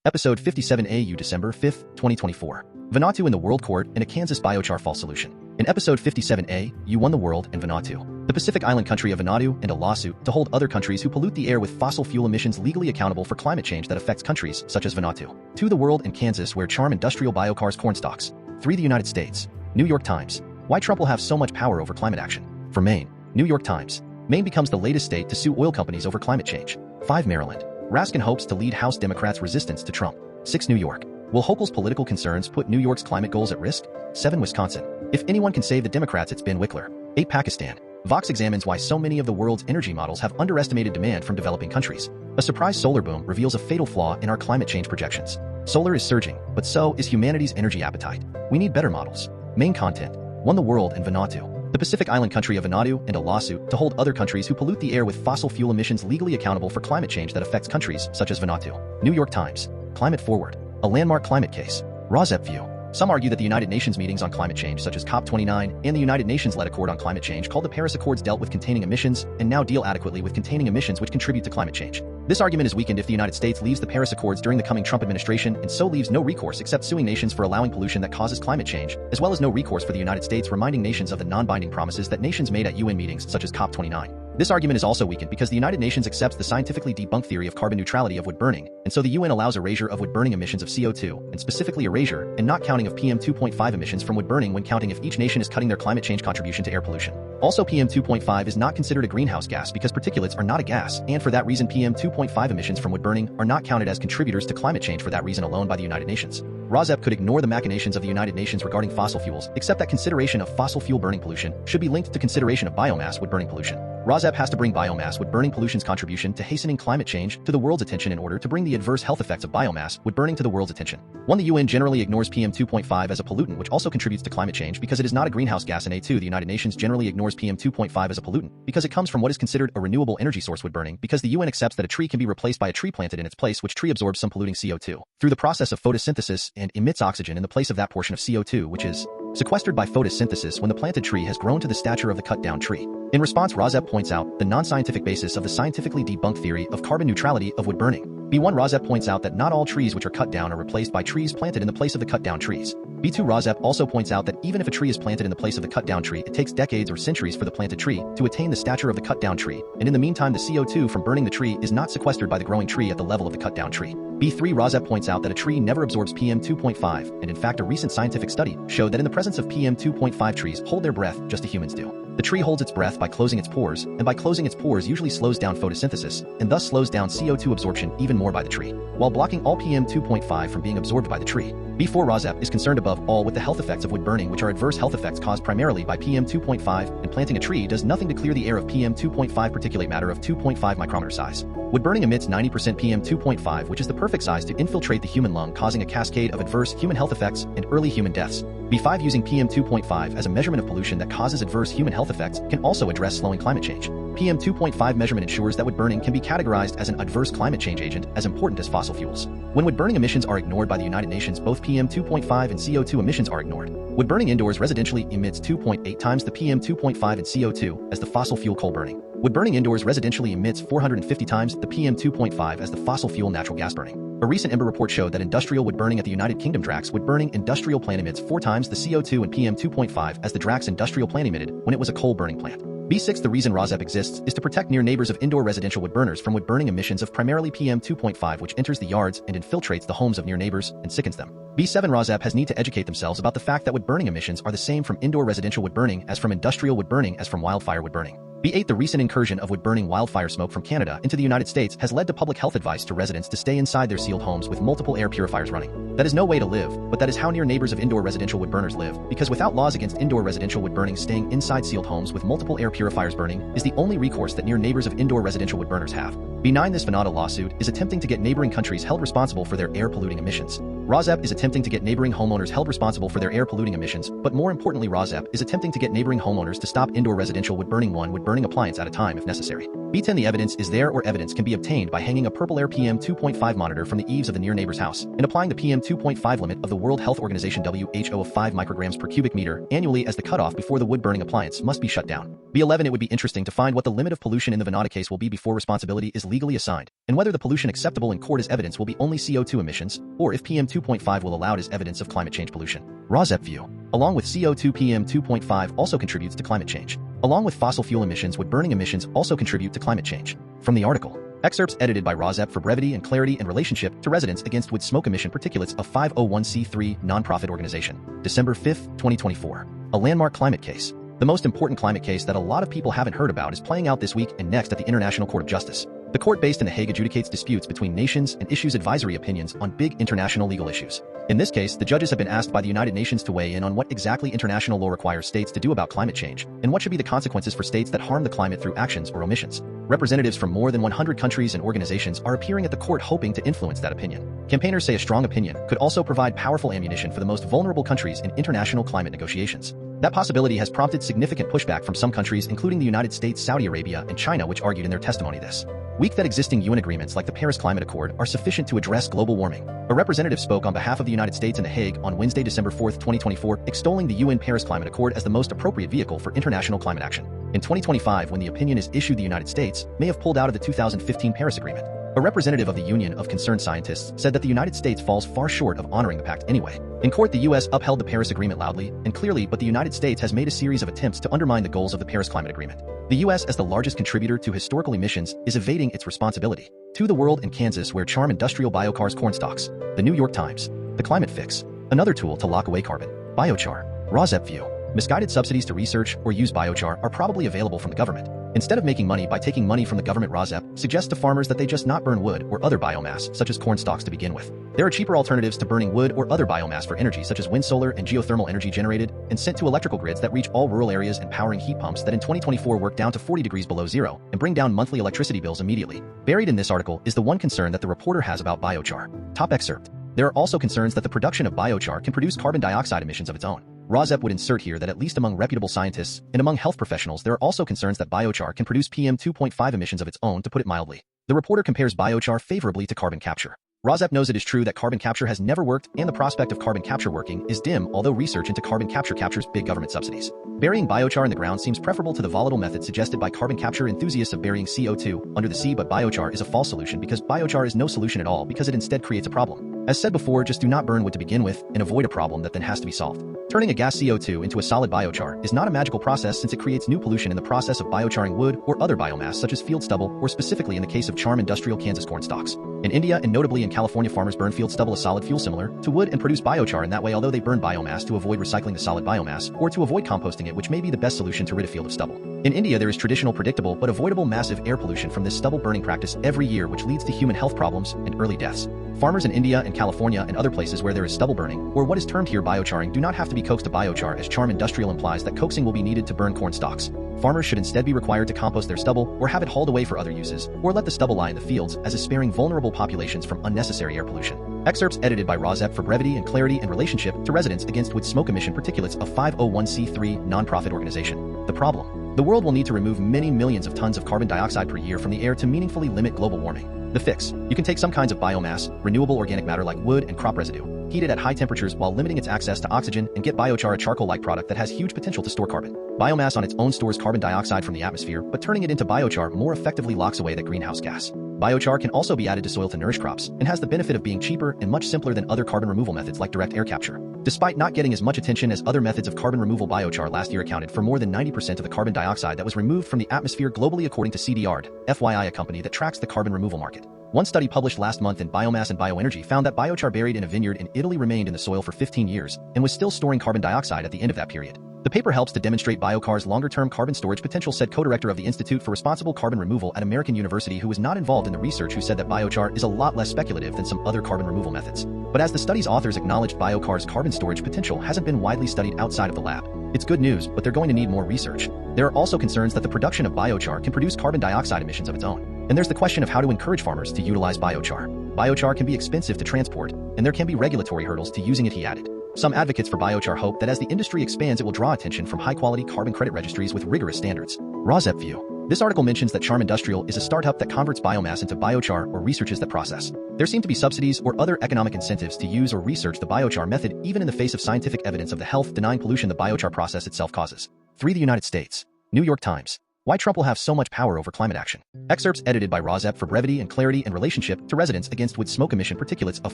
Episode 57AU December 5, 2024. Vanautu in the World Court in a Kansas biochar fall solution. In Episode 57A, you won the World and Vanautu, the Pacific island country of Vanuatu, and a lawsuit to hold other countries who pollute the air with fossil fuel emissions legally accountable for climate change that affects countries such as Vanuatu. 2. The World and Kansas where charm industrial biochars corn stalks. 3. The United States. New York Times. Why Trump will have so much power over climate action. For Maine. New York Times. Maine becomes the latest state to sue oil companies over climate change. 5. Maryland. Raskin Hopes to lead House Democrats' resistance to Trump. 6. New York. Will Hochul's political concerns put New York's climate goals at risk? 7. Wisconsin. If anyone can save the Democrats, it's been Wikler. 8. Pakistan. Vox examines why so many of the world's energy models have underestimated demand from developing countries. A surprise solar boom reveals a fatal flaw in our climate change projections. Solar is surging, but so is humanity's energy appetite. We need better models. Main content. Won the World and Vanautu, the Pacific island country of Vanuatu, and a lawsuit to hold other countries who pollute the air with fossil fuel emissions legally accountable for climate change that affects countries such as Vanuatu. New York Times. Climate Forward. A landmark climate case. RAWSEP View. Some argue that the United Nations meetings on climate change such as COP29 and the United Nations-led Accord on Climate Change called the Paris Accords dealt with containing emissions and now deal adequately with containing emissions which contribute to climate change. This argument is weakened if the United States leaves the Paris Accords during the coming Trump administration and so leaves no recourse except suing nations for allowing pollution that causes climate change, as well as no recourse for the United States reminding nations of the non-binding promises that nations made at UN meetings such as COP29. This argument is also weakened because the United Nations accepts the scientifically debunked theory of carbon neutrality of wood burning, and so the UN allows erasure of wood burning emissions of CO2, and specifically erasure, and not counting of PM 2.5 emissions from wood burning when counting if each nation is cutting their climate change contribution to air pollution. Also, PM 2.5 is not considered a greenhouse gas because particulates are not a gas, and for that reason PM 2.5 emissions from wood burning are not counted as contributors to climate change for that reason alone by the United Nations. RAWSEP could ignore the machinations of the United Nations regarding fossil fuels, except that consideration of fossil fuel burning pollution should be linked to consideration of biomass wood burning pollution. RAWSEP has to bring biomass wood burning pollution's contribution to hastening climate change to the world's attention in order to bring the adverse health effects of biomass wood burning to the world's attention. 1. The UN generally ignores PM 2.5 as a pollutant which also contributes to climate change because it is not a greenhouse gas, and A2. The United Nations generally ignores PM 2.5 as a pollutant because it comes from what is considered a renewable energy source wood burning because the UN accepts that a tree can be replaced by a tree planted in its place which tree absorbs some polluting CO2 through the process of photosynthesis and emits oxygen in the place of that portion of CO2 which is sequestered by photosynthesis when the planted tree has grown to the stature of the cut-down tree. In response, RAWSEP points out the non-scientific basis of the scientifically debunked theory of carbon neutrality of wood burning. B1. RAWSEP points out that not all trees which are cut down are replaced by trees planted in the place of the cut-down trees. B2. RAWSEP also points out that even if a tree is planted in the place of the cut-down tree, it takes decades or centuries for the planted tree to attain the stature of the cut-down tree, and in the meantime the CO2 from burning the tree is not sequestered by the growing tree at the level of the cut-down tree. B3. RAWSEP points out that a tree never absorbs PM 2.5, and in fact a recent scientific study showed that in the presence of PM 2.5 trees hold their breath just as humans do. The tree holds its breath by closing its pores, and by closing its pores usually slows down photosynthesis, and thus slows down CO2 absorption even more by the tree, while blocking all PM 2.5 from being absorbed by the tree. B4. RAWSEP is concerned above all with the health effects of wood burning, which are adverse health effects caused primarily by PM 2.5, and planting a tree does nothing to clear the air of PM 2.5 particulate matter of 2.5 micrometer size. Wood burning emits 90% PM 2.5, which is the perfect size to infiltrate the human lung, causing a cascade of adverse human health effects and early human deaths. B5. Using PM 2.5 as a measurement of pollution that causes adverse human health effects can also address slowing climate change. PM 2.5 measurement ensures that wood burning can be categorized as an adverse climate change agent as important as fossil fuels. When wood burning emissions are ignored by the United Nations, both PM 2.5 and CO2 emissions are ignored. Wood burning indoors residentially emits 2.8 times the PM 2.5 and CO2 as the fossil fuel coal burning. Wood burning indoors residentially emits 450 times the PM 2.5 as the fossil fuel natural gas burning. A recent Ember report showed that industrial wood burning at the United Kingdom Drax wood burning industrial plant emits 4 times the CO2 and PM 2.5 as the Drax industrial plant emitted when it was a coal burning plant. B6. The reason RAWSEP exists is to protect near neighbors of indoor residential wood burners from wood burning emissions of primarily PM 2.5 which enters the yards and infiltrates the homes of near neighbors and sickens them. B7. RAWSEP has need to educate themselves about the fact that wood burning emissions are the same from indoor residential wood burning as from industrial wood burning as from wildfire wood burning. B8. The recent incursion of wood burning wildfire smoke from Canada into the United States has led to public health advice to residents to stay inside their sealed homes with multiple air purifiers running. That is no way to live, but that is how near neighbors of indoor residential wood burners live, because without laws against indoor residential wood burning, staying inside sealed homes with multiple air purifiers burning is the only recourse that near neighbors of indoor residential wood burners have. B9. This Vanautu lawsuit is attempting to get neighboring countries held responsible for their air polluting emissions. RAWSEP is attempting to get neighboring homeowners held responsible for their air polluting emissions, but more importantly RAWSEP is attempting to get neighboring homeowners to stop indoor residential wood burning one wood burning appliance at a time if necessary. B10 The evidence is there, or evidence can be obtained by hanging a purple air PM 2.5 monitor from the eaves of the near neighbor's house and applying the PM 2.5 limit of the World Health Organization WHO of 5 micrograms per cubic meter annually as the cutoff before the wood-burning appliance must be shut down. B11 It would be interesting to find what the limit of pollution in the Vanautu case will be before responsibility is legally assigned, and whether the pollution acceptable in court as evidence will be only CO2 emissions, or if PM 2.5 will allow it as evidence of climate change pollution. RAWSEP View. Along with CO2, PM 2.5 also contributes to climate change. Along with fossil fuel emissions, wood-burning emissions also contribute to climate change. From the article. Excerpts edited by RAWSEP for brevity and clarity in relationship to residents against wood smoke emission particulates of 501c3 nonprofit organization. December 5, 2024. A landmark climate case. The most important climate case that a lot of people haven't heard about is playing out this week and next at the International Court of Justice. The court based in The Hague adjudicates disputes between nations and issues advisory opinions on big international legal issues. In this case, the judges have been asked by the United Nations to weigh in on what exactly international law requires states to do about climate change, and what should be the consequences for states that harm the climate through actions or omissions. Representatives from more than 100 countries and organizations are appearing at the court hoping to influence that opinion. Campaigners say a strong opinion could also provide powerful ammunition for the most vulnerable countries in international climate negotiations. That possibility has prompted significant pushback from some countries, including the United States, Saudi Arabia, and China, which argued in their testimony this week that existing UN agreements like the Paris Climate Accord are sufficient to address global warming. A representative spoke on behalf of the United States in The Hague on Wednesday, December 4, 2024, extolling the UN Paris Climate Accord as the most appropriate vehicle for international climate action. In 2025, when the opinion is issued, the United States may have pulled out of the 2015 Paris Agreement. A representative of the Union of Concerned Scientists said that the United States falls far short of honoring the pact anyway. In court, the U.S. upheld the Paris Agreement loudly and clearly, but the United States has made a series of attempts to undermine the goals of the Paris Climate Agreement. The U.S., as the largest contributor to historical emissions, is evading its responsibility. To the world in Kansas, where charm industrial biochars corn stalks. The New York Times. The Climate Fix. Another tool to lock away carbon. Biochar. RAWSEP View. Misguided subsidies to research or use biochar are probably available from the government. Instead of making money by taking money from the government, RAWSEP suggests to farmers that they just not burn wood or other biomass, such as corn stalks, to begin with. There are cheaper alternatives to burning wood or other biomass for energy, such as wind, solar, and geothermal energy generated and sent to electrical grids that reach all rural areas, and powering heat pumps that in 2024 work down to 40 degrees below zero and bring down monthly electricity bills immediately. Buried in this article is the one concern that the reporter has about biochar. Top excerpt. There are also concerns that the production of biochar can produce carbon dioxide emissions of its own. RAWSEP would insert here that at least among reputable scientists and among health professionals, there are also concerns that biochar can produce PM 2.5 emissions of its own, to put it mildly. The reporter compares biochar favorably to carbon capture. RAWSEP knows it is true that carbon capture has never worked, and the prospect of carbon capture working is dim, although research into carbon capture captures big government subsidies. Burying biochar in the ground seems preferable to the volatile method suggested by carbon capture enthusiasts of burying CO2 under the sea, but biochar is a false solution because biochar is no solution at all, because it instead creates a problem. As said before, just do not burn wood to begin with and avoid a problem that then has to be solved. Turning a gas CO2 into a solid biochar is not a magical process, since it creates new pollution in the process of biocharing wood or other biomass such as field stubble, or specifically in the case of charm industrial Kansas corn stalks. In India and notably in California, farmers burn field stubble, a solid fuel similar to wood, and produce biochar in that way, although they burn biomass to avoid recycling the solid biomass or to avoid composting it, which may be the best solution to rid a field of stubble. In India, there is traditional, predictable, but avoidable massive air pollution from this stubble burning practice every year, which leads to human health problems and early deaths. Farmers in India and California and other places where there is stubble burning, or what is termed here biocharing, do not have to be coaxed to biochar, as charm industrial implies that coaxing will be needed to burn corn stalks. Farmers should instead be required to compost their stubble or have it hauled away for other uses, or let the stubble lie in the fields, as is sparing vulnerable populations from unnecessary air pollution. Excerpts edited by RAWSEP for brevity and clarity in relationship to residents against wood smoke emission particulates of 501c3 nonprofit organization. The problem. The world will need to remove many millions of tons of carbon dioxide per year from the air to meaningfully limit global warming. The fix. You can take some kinds of biomass, renewable organic matter like wood and crop residue, heat it at high temperatures while limiting its access to oxygen, and get biochar, a charcoal-like product that has huge potential to store carbon. Biomass on its own stores carbon dioxide from the atmosphere, but turning it into biochar more effectively locks away that greenhouse gas. Biochar can also be added to soil to nourish crops, and has the benefit of being cheaper and much simpler than other carbon removal methods like direct air capture. Despite not getting as much attention as other methods of carbon removal, biochar last year accounted for more than 90% of the carbon dioxide that was removed from the atmosphere globally, according to CDRD, FYI, a company that tracks the carbon removal market. One study published last month in Biomass and Bioenergy found that biochar buried in a vineyard in Italy remained in the soil for 15 years and was still storing carbon dioxide at the end of that period. The paper helps to demonstrate biochar's longer-term carbon storage potential, said co-director of the Institute for Responsible Carbon Removal at American University, who was not involved in the research, who said that biochar is a lot less speculative than some other carbon removal methods. But as the study's authors acknowledged, biochar's carbon storage potential hasn't been widely studied outside of the lab. It's good news, but they're going to need more research. There are also concerns that the production of biochar can produce carbon dioxide emissions of its own. And there's the question of how to encourage farmers to utilize biochar. Biochar can be expensive to transport, and there can be regulatory hurdles to using it, he added. Some advocates for biochar hope that as the industry expands, it will draw attention from high-quality carbon credit registries with rigorous standards. RAWSEP View. This article mentions that Charm Industrial is a startup that converts biomass into biochar or researches that process. There seem to be subsidies or other economic incentives to use or research the biochar method even in the face of scientific evidence of the health-denying pollution the biochar process itself causes. 3. The United States. New York Times. Why Trump will have so much power over climate action. Excerpts edited by RAWSEP for brevity and clarity in relationship to residents against wood smoke emission particulates of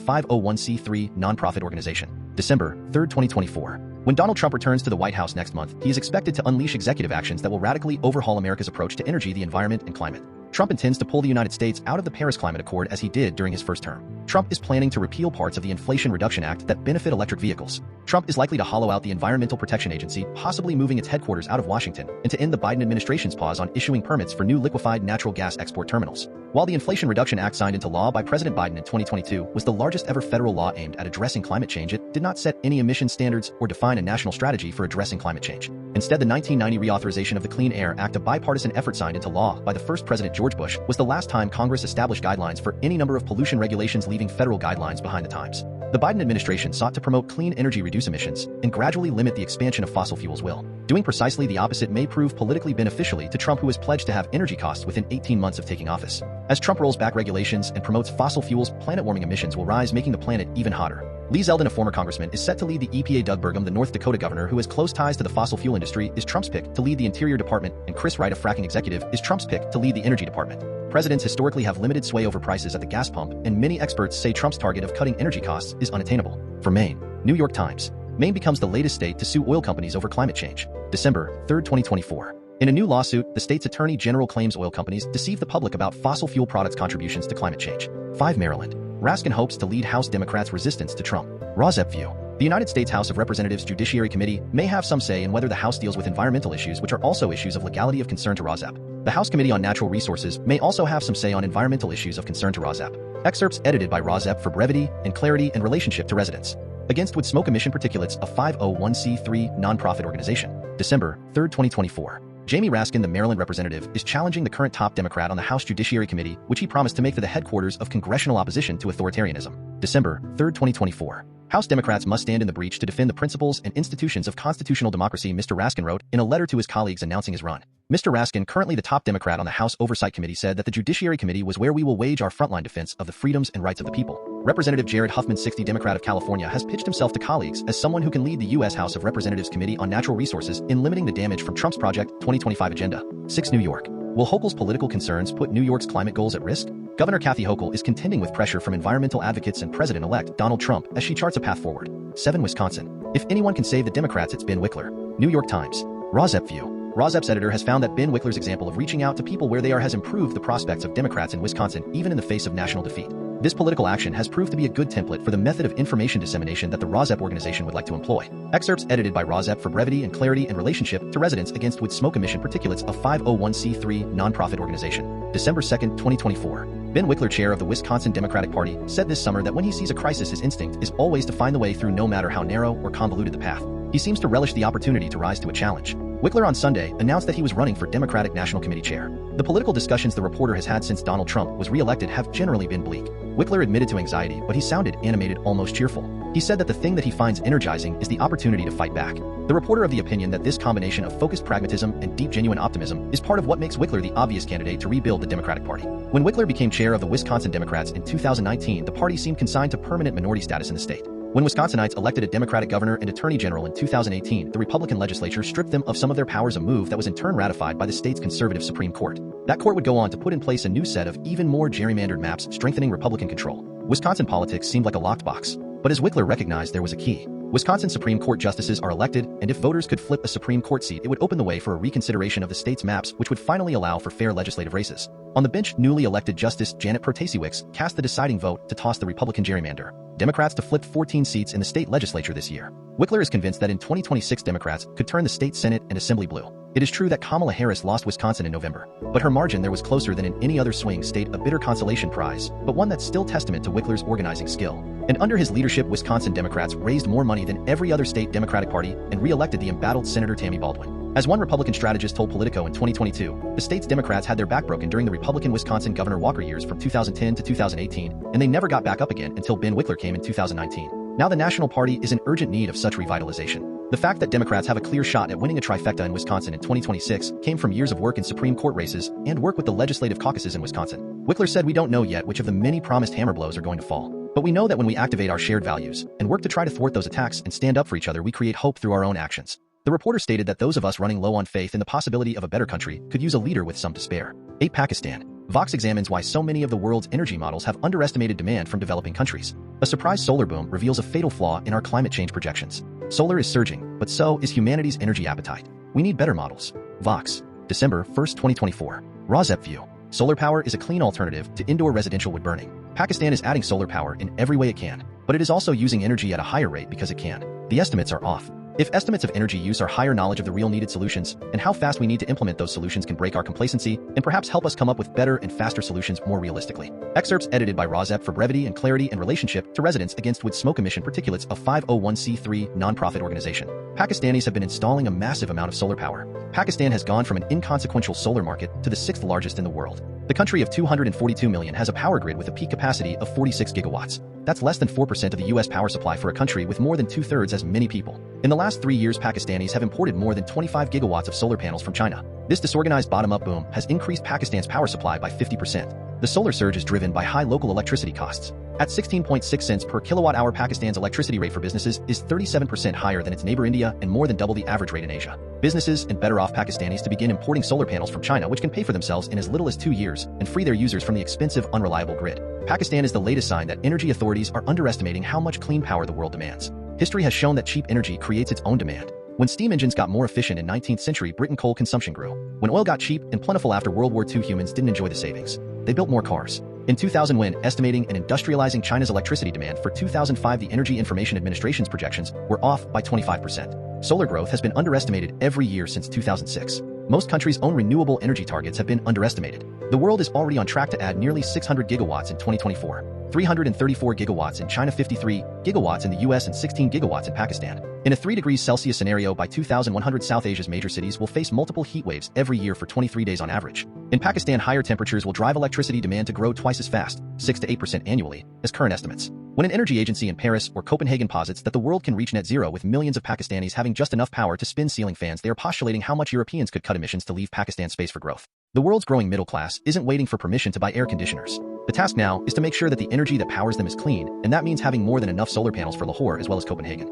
501c3 nonprofit organization. December 3, 2024. When Donald Trump returns to the White House next month, he is expected to unleash executive actions that will radically overhaul America's approach to energy, the environment, and climate. Trump intends to pull the United States out of the Paris Climate Accord as he did during his first term. Trump is planning to repeal parts of the Inflation Reduction Act that benefit electric vehicles. Trump is likely to hollow out the Environmental Protection Agency, possibly moving its headquarters out of Washington, and to end the Biden administration's pause on issuing permits for new liquefied natural gas export terminals. While the Inflation Reduction Act signed into law by President Biden in 2022 was the largest ever federal law aimed at addressing climate change, it did not set any emission standards or define a national strategy for addressing climate change. Instead, the 1990 reauthorization of the Clean Air Act, a bipartisan effort signed into law by the first President George Bush, was the last time Congress established guidelines for any number of pollution regulations, leaving federal guidelines behind the times. The Biden administration sought to promote clean energy, reduce emissions, and gradually limit the expansion of fossil fuels. Doing precisely the opposite may prove politically beneficially to Trump, who has pledged to have energy costs within 18 months of taking office. As Trump rolls back regulations and promotes fossil fuels, planet-warming emissions will rise, making the planet even hotter. Lee Zeldin, a former congressman, is set to lead the EPA. Doug Burgum, the North Dakota governor who has close ties to the fossil fuel industry, is Trump's pick to lead the Interior Department, and Chris Wright, a fracking executive, is Trump's pick to lead the Energy Department. Presidents historically have limited sway over prices at the gas pump, and many experts say Trump's target of cutting energy costs is unattainable. For Maine. New York Times. Maine becomes the latest state to sue oil companies over climate change. December 3, 2024. In a new lawsuit, the state's attorney general claims oil companies deceive the public about fossil fuel products' contributions to climate change. 5. Maryland. Raskin hopes to lead House Democrats' resistance to Trump. RAWSEP View. The United States House of Representatives Judiciary Committee may have some say in whether the House deals with environmental issues, which are also issues of legality of concern to RAWSEP. The House Committee on Natural Resources may also have some say on environmental issues of concern to RAWSEP. Excerpts edited by RAWSEP for brevity and clarity in relationship to residents. Against wood smoke emission particulates, a 501c3 nonprofit organization. December 3, 2024. Jamie Raskin, the Maryland representative, is challenging the current top Democrat on the House Judiciary Committee, which he promised to make the headquarters of congressional opposition to authoritarianism. December 3, 2024. House Democrats must stand in the breach to defend the principles and institutions of constitutional democracy, Mr. Raskin wrote in a letter to his colleagues announcing his run. Mr. Raskin, currently the top Democrat on the House Oversight Committee, said that the Judiciary Committee was where we will wage our frontline defense of the freedoms and rights of the people. Representative Jared Huffman, 60, Democrat of California, has pitched himself to colleagues as someone who can lead the U.S. House of Representatives Committee on Natural Resources in limiting the damage from Trump's Project 2025 agenda. 6. New York. Will Hochul's political concerns put New York's climate goals at risk? Governor Kathy Hochul is contending with pressure from environmental advocates and President-elect Donald Trump as she charts a path forward. 7. Wisconsin. If anyone can save the Democrats, it's Ben Wikler. New York Times. RAWSEP View. RAWSEP's editor has found that Ben Wikler's example of reaching out to people where they are has improved the prospects of Democrats in Wisconsin, even in the face of national defeat. This political action has proved to be a good template for the method of information dissemination that the RAWSEP organization would like to employ. Excerpts edited by RAWSEP for brevity and clarity in relationship to residents against wood smoke emission particulates, a 501c3 nonprofit organization. December 2, 2024. Ben Wikler, chair of the Wisconsin Democratic Party, said this summer that when he sees a crisis, his instinct is always to find the way through, no matter how narrow or convoluted the path. He seems to relish the opportunity to rise to a challenge. Wikler on Sunday announced that he was running for Democratic National Committee chair. The political discussions the reporter has had since Donald Trump was re-elected have generally been bleak. Wikler admitted to anxiety, but he sounded animated, almost cheerful. He said that the thing that he finds energizing is the opportunity to fight back. The reporter of the opinion that this combination of focused pragmatism and deep, genuine optimism is part of what makes Wikler the obvious candidate to rebuild the Democratic Party. When Wikler became chair of the Wisconsin Democrats in 2019, the party seemed consigned to permanent minority status in the state. When Wisconsinites elected a Democratic governor and attorney general in 2018, the Republican legislature stripped them of some of their powers, a move that was in turn ratified by the state's conservative Supreme Court. That court would go on to put in place a new set of even more gerrymandered maps, strengthening Republican control. Wisconsin politics seemed like a locked box, but as Wikler recognized, there was a key. Wisconsin Supreme Court justices are elected, and if voters could flip a Supreme Court seat, it would open the way for a reconsideration of the state's maps, which would finally allow for fair legislative races. On the bench, newly elected Justice Janet Protasiewicz cast the deciding vote to toss the Republican gerrymander Democrats to flip 14 seats in the state legislature this year. Wikler is convinced that in 2026 Democrats could turn the state Senate and Assembly blue. It is true that Kamala Harris lost Wisconsin in November, but her margin there was closer than in any other swing state, a bitter consolation prize, but one that's still testament to Wikler's organizing skill. And under his leadership, Wisconsin Democrats raised more money than every other state Democratic Party and re-elected the embattled Senator Tammy Baldwin. As one Republican strategist told Politico in 2022, the state's Democrats had their back broken during the Republican Wisconsin Governor Walker years from 2010 to 2018, and they never got back up again until Ben Wikler came in 2019. Now the National Party is in urgent need of such revitalization. The fact that Democrats have a clear shot at winning a trifecta in Wisconsin in 2026 came from years of work in Supreme Court races and work with the legislative caucuses in Wisconsin. Wikler said, "We don't know yet which of the many promised hammer blows are going to fall. But we know that when we activate our shared values and work to try to thwart those attacks and stand up for each other, we create hope through our own actions." The reporter stated that those of us running low on faith in the possibility of a better country could use a leader with some to spare. 8. Pakistan. Vox examines why so many of the world's energy models have underestimated demand from developing countries. A surprise solar boom reveals a fatal flaw in our climate change projections. Solar is surging, but so is humanity's energy appetite. We need better models. Vox. December 1, 2024. RAWSEP View. Solar power is a clean alternative to indoor residential wood burning. Pakistan is adding solar power in every way it can, but it is also using energy at a higher rate because it can. The estimates are off. If estimates of energy use are higher, knowledge of the real needed solutions and how fast we need to implement those solutions can break our complacency and perhaps help us come up with better and faster solutions more realistically. Excerpts edited by RAWSEP for brevity and clarity in relationship to Residents Against Wood Smoke Emission Particulates, a 501c3 nonprofit organization. Pakistanis have been installing a massive amount of solar power. Pakistan has gone from an inconsequential solar market to the 6th largest in the world. The country of 242 million has a power grid with a peak capacity of 46 gigawatts. That's less than 4% of the U.S. power supply for a country with more than 2/3 as many people. In the last 3 years, Pakistanis have imported more than 25 gigawatts of solar panels from China. This disorganized bottom-up boom has increased Pakistan's power supply by 50%. The solar surge is driven by high local electricity costs. At 16.6 cents per kilowatt-hour, Pakistan's electricity rate for businesses is 37% higher than its neighbor India and more than double the average rate in Asia. Businesses and better off Pakistanis to begin importing solar panels from China, which can pay for themselves in as little as 2 years and free their users from the expensive, unreliable grid. Pakistan is the latest sign that energy authorities are underestimating how much clean power the world demands. History has shown that cheap energy creates its own demand. When steam engines got more efficient in 19th century, Britain coal consumption grew. When oil got cheap and plentiful after World War II, humans didn't enjoy the savings. They built more cars. In 2000, when estimating and industrializing China's electricity demand for 2005, the Energy Information Administration's projections were off by 25%. Solar growth has been underestimated every year since 2006. Most countries' own renewable energy targets have been underestimated. The world is already on track to add nearly 600 gigawatts in 2024, 334 gigawatts in China, 53 gigawatts in the US, and 16 gigawatts in Pakistan. In a 3 degrees Celsius scenario by 2100, South Asia's major cities will face multiple heat waves every year for 23 days on average. In Pakistan, higher temperatures will drive electricity demand to grow twice as fast, 6 to 8% annually, as current estimates. When an energy agency in Paris or Copenhagen posits that the world can reach net zero with millions of Pakistanis having just enough power to spin ceiling fans, they are postulating how much Europeans could cut emissions to leave Pakistan space for growth. The world's growing middle class isn't waiting for permission to buy air conditioners. The task now is to make sure that the energy that powers them is clean, and that means having more than enough solar panels for Lahore as well as Copenhagen.